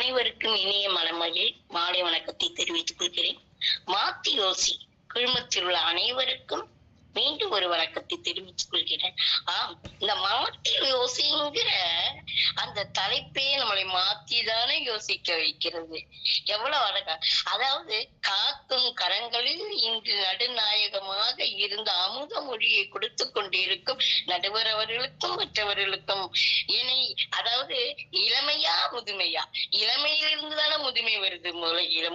அனைவருக்கும் இனிய மனமகிழ் மாலை வணக்கத்தை தெரிவித்துக் கொள்கிறேன். மாத்தி யோசி குழுமத்தில் உள்ள அனைவருக்கும் மீண்டும் ஒரு வணக்கத்தை தெரிவித்துக் கொள்கிறேன். இந்த மாத்தி யோசிங்கிற அந்த தலைப்பே நம்மளை மாத்திதானே யோசிக்க வைக்கிறது. எவ்வளவு அழகா, அதாவது காக்கும் கரங்களில் இன்று நடுநாயகமாக இருந்த அமுத மொழியை கொடுத்து கொண்டிருக்கும் நடுவர் அவர்களுக்கும் மற்றவர்களுக்கும் என்னை, அதாவது இளமையா முதுமையா, இளமையிலிருந்து தானே முதுமை வருது,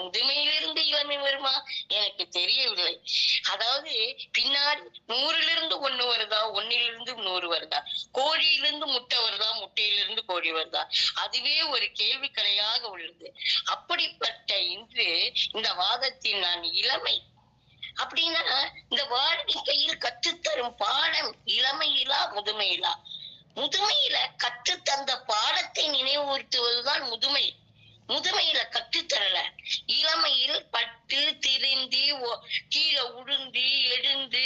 முதுமையிலிருந்து இளமை வருமா எனக்கு தெரியவில்லை. அதாவது பின்னாடி 100லிருந்து 1 வருதா, 1லிருந்து 100 வருதா, கோழியிலிருந்து முட்டை வருதா, முட்டையிலிருந்து கோழி வருதா, அதுவே ஒரு கேள்விக்கலையாக உள்ளது. அப்படிப்பட்ட இன்று இந்த வாதத்தில் நான் இளமை அப்படின்னா இந்த வாழ்க்கையில் கற்றுத்தரும் பாடம் இளமையிலா முதுமையிலா? முதுமையில கற்றுத்தந்த பாடத்தை நினைவுறுத்துவதுதான் முதுமை. முதுமையில கற்றுத்தரல, இளமையில் பட்டு திரிந்து கீழே உளுந்து எழுந்து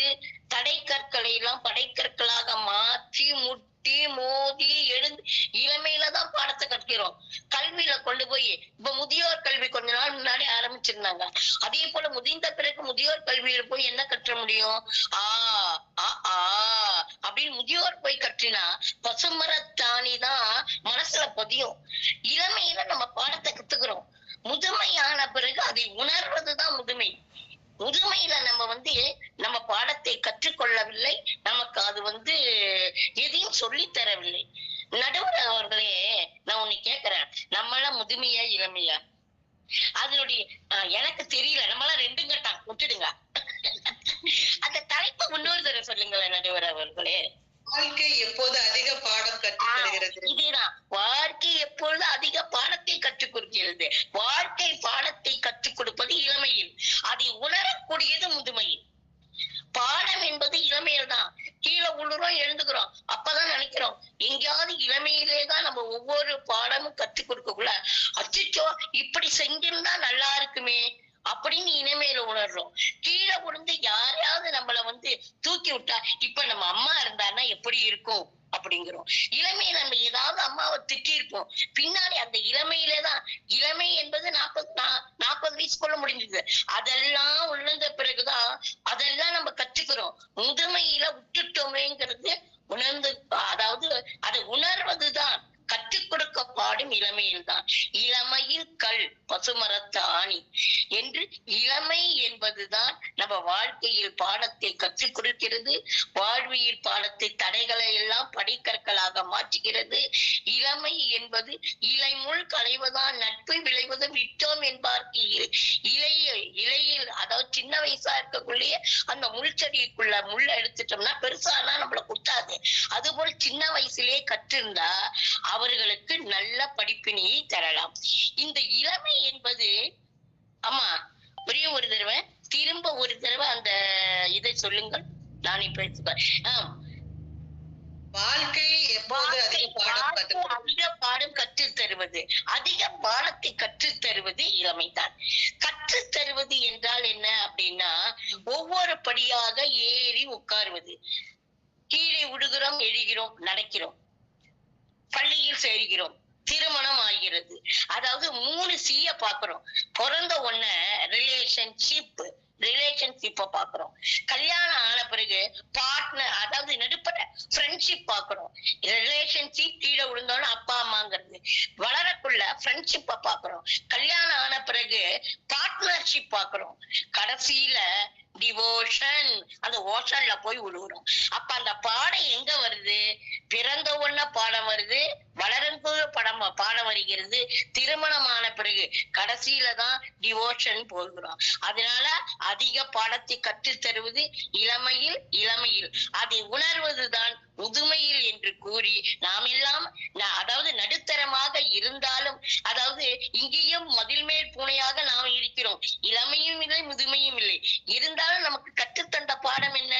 தடை கற்களை எல்லாம் படைக்கற்களாக மாற்றி முட்டி மோதி எழுந்து இளமையில தான் பாடத்தை கற்கிறோம். கல்வியில கொண்டு போய் இப்ப முதியோர் கல்வி கொஞ்ச நாள் முன்னாடி ஆரம்பிச்சிருந்தாங்க. அதே போல முதிர்ந்த பிறகு முதியோர் கல்வியில போய் என்ன கற்ற முடியும்? அப்படின்னு முதியோர் போய் கற்றினா பசுமரத்தாணிதான் மனசுல பதியும். இளமையில நம்ம பாடத்தை கத்துக்கிறோம். முதுமையான பிறகு அதை உணர்வதுதான் முதுமை. முதுமையில நம்ம நம்ம பாடத்தை கற்றுக்கொள்ளவில்லை, நமக்கு அது எதையும் சொல்லி தரவில்லை. நடுவர் அவர்களே, நான் உன்னை கேட்கிறேன், நம்மளாம் முதுமையா இளமையா? அதனுடைய எனக்கு தெரியல, நம்மளாம் ரெண்டும் கட்டான், விட்டுடுங்க. அந்த தலைப்பு முன்னோரு தர சொல்லுங்களேன் நடுவர் அவர்களே. வாழ்க்கை எப்போது அதிக பாடம் கற்றுக்கிறது? இதுதான், வாழ்க்கை எப்பொழுது அதிக பாடத்தை கற்றுக் கொடுக்கிறது. வாழ்க்கை பாடத்தை கற்றுக் கொடுப்பது இளமையில், அதை உணரக்கூடியது முதுமையில். பாடம் என்பது இளமையில் தான். கீழே உள்ளுறோம், எழுந்துக்கிறோம், அப்பதான் நினைக்கிறோம் எங்கேயாவது இளமையிலேதான் நம்ம ஒவ்வொரு பாடமும் கற்றுக் கொடுக்கக்குள்ள அச்சோ இப்படி செஞ்சிருந்தா நல்லா இருக்குமே அப்படின்னு இனிமேல உணர்றோம். கீழே விழுந்து யாரையாவது நம்மள தூக்கி விட்டா இப்ப நம்ம அம்மா இருந்தான்னா எப்படி இருக்கும் அப்படிங்கிறோம். இளமையில நம்ம ஏதாவது அம்மாவை திட்டி இருப்போம். பின்னாடி அந்த இளமையிலேதான், இளமை என்பது 40 வயசுக்குள்ள முடிஞ்சது. அதெல்லாம் உணர்ந்த பிறகுதான் அதெல்லாம் நம்ம கற்றுக்கிறோம். முதுமையில விட்டுட்டோமேங்கிறது உணர்ந்து, அதாவது அதை உணர்வதுதான் கற்றுக் கொடுக்க பாடும் இளமையில் தான். இளமையில் கல் பசுமரத்து ஆணி என்று இளமை என்பதுதான் நம்ம வாழ்க்கையில் பாடத்தை கற்றுக் கொடுக்கிறது. வாழ்வியல் பாடத்தை தடைகளை எல்லாம் படிக்கற்களாக மாற்றுகிறது. இளமை என்பது இலைமுள் களைவதான் நட்பு விளைவது விட்டோம் என்பார்க்கு இலையில், அதாவது சின்ன வயசா இருக்கக்குள்ளேயே அந்த முள் செடிக்குள்ள முள்ள எடுத்துட்டோம்னா பெருசானா நம்மள குட்டாது. அதுபோல் சின்ன வயசுலயே கற்றிருந்தா அவர்களுக்கு நல்ல படிப்பினையை தரலாம். இந்த இளமை என்பது, ஆமா, ஒரே ஒரு தடவை திரும்ப ஒரு தடவை அந்த இதை சொல்லுங்கள், நான் இப்ப வாழ்க்கை எப்போது அதிக பாடம் கற்றுத் தருவது, அதிக பாடத்தை கற்றுத் தருவது இளமைதான். கற்றுத் தருவது என்றால் என்ன அப்படின்னா, ஒவ்வொரு படியாக ஏறி உட்காருவது. கீழே விடுகிறோம், எழுகிறோம், நடக்கிறோம், பள்ளியில் சேர்கிறோம், திருமணம் ஆகிறது. அதாவது 3 C பாக்குறோம். பிறந்த உடனே ரிலேஷன்ஷிப்ப பாக்குறோம். கல்யாணம் ஆன பிறகு பார்ட்னர், அதாவது நடுப்பட்ட ஃப்ரெண்ட்ஷிப் பாக்குறோம். ரிலேஷன்ஷிப் கீழே விழுந்தோன்னு அப்பா அம்மாங்கிறது. வளரக்குள்ள ஃப்ரெண்ட்ஷிப்ப பாக்குறோம். கல்யாணம் ஆன பிறகு பார்ட்னர்ஷிப் பாக்குறோம். கடைசியில டிவோஷன், அந்த ஓஷன்ல போய் விழுகிறோம். அப்ப அந்த பாடம் எங்க வருது? பிறந்த உடனே பாடம் வருது, வளரும் போது பாடம் வருகிறது, திருமணமான பிறகு கடைசியில தான் டிவோஷன் போகிறோம். அதனால அதிக பாடத்தை கற்றுத் தருவது இளமையில் அதை உணர்வதுதான் முதுமையில் என்று கூறி, நாம் எல்லாம் அதாவது நடுத்தரமாக இருந்தாலும், அதாவது இங்கேயும் மதில் மேல் பூனையாக நாம் இருக்கிறோம். இளமையும் இல்லை, முதுமையும் இல்லை. இருந்தாலும் நமக்கு கற்றுத்தந்த பாடம் என்ன?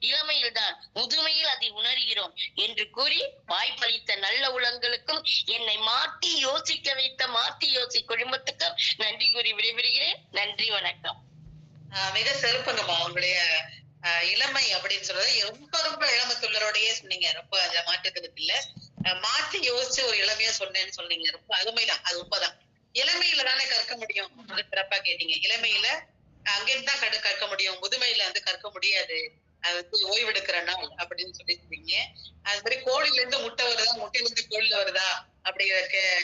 இளமையில் தான். முதுமையில் அதை உணர்கிறோம் என்று கூறி வாய்ப்பளித்த நல்ல உலகங்களுக்கும் என்னை மாற்றி யோசிக்க வைத்த மாற்றி யோசி குழுமத்துக்கும் நன்றி கூறி விடைபெறுகிறேன். நன்றி, வணக்கம். மிக சிறப்புங்கம்மா. உங்களுடைய இளமை அப்படின்னு சொல்றது ரொம்ப இளமத்துள்ளரோடையே சொன்னீங்க. ரொம்ப அதுல மாற்றத்துக்கு இல்ல, மாற்றி யோசிச்சு ஒரு இளமையா சொன்னேன்னு சொன்னீங்க. ரொம்ப அருமைதான், அது உண்மைதான். சிறப்பா கேட்டீங்க. இளமையில அங்கிருந்து தான் கற்க முடியும். முதுமையில வந்து கற்க முடியாது. அது வந்து ஓய்வெடுக்கிற நாள் அப்படின்னு சொல்லியிருந்தீங்க. அது மாதிரி கோழில இருந்து முட்டை வருதா, முட்டையில இருந்து கோழில வருதா அப்படிங்கிற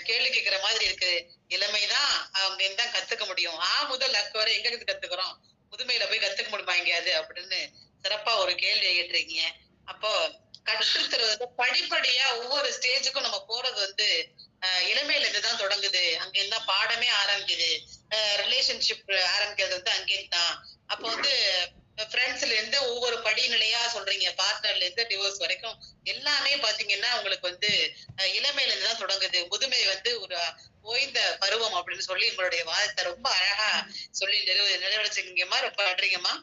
கேள்வி கேட்கிற மாதிரி இருக்கு. இளமைதான் அங்கிருந்து தான் கத்துக்க முடியும். முதல் அக்கு வரை எங்க இருந்து கத்துக்கிறோம்? முதுமையில போய் கத்துக்க முடியுமா எங்கேயாவது அப்படின்னு சிறப்பா ஒரு கேள்வியை கேட்டிருக்கீங்க. அப்போ கற்றுத்தருவது படிப்படியா ஒவ்வொரு ஸ்டேஜுக்கும் நம்ம போறது வந்து இளமையில இருந்து தான் தொடங்குது. அங்கிருந்து தான் பாடமே ஆரம்பிக்குது. ரிலேஷன்ஷிப் ஆரம்பிக்கிறது வந்து அங்கிருந்து தான். அப்போ வந்து ஃப்ரெண்ட்ஸ்ல இருந்து ஒவ்வொரு படிநிலையா சொல்றீங்க. பார்ட்னர்ல இருந்து டிவோர்ஸ் வரைக்கும் எல்லாமே பாத்தீங்கன்னா உங்களுக்கு வந்து இளமையில இருந்து தான் தொடங்குது. முதுமை வந்து ஒரு ஓய்ந்த பருவம் அப்படின்னு சொல்லி உங்களுடைய வாதத்தை ரொம்ப அழகா சொல்லி நிறைவேற்றிருக்கீங்கம்மா. ரொம்ப நன்றிங்கம்மா.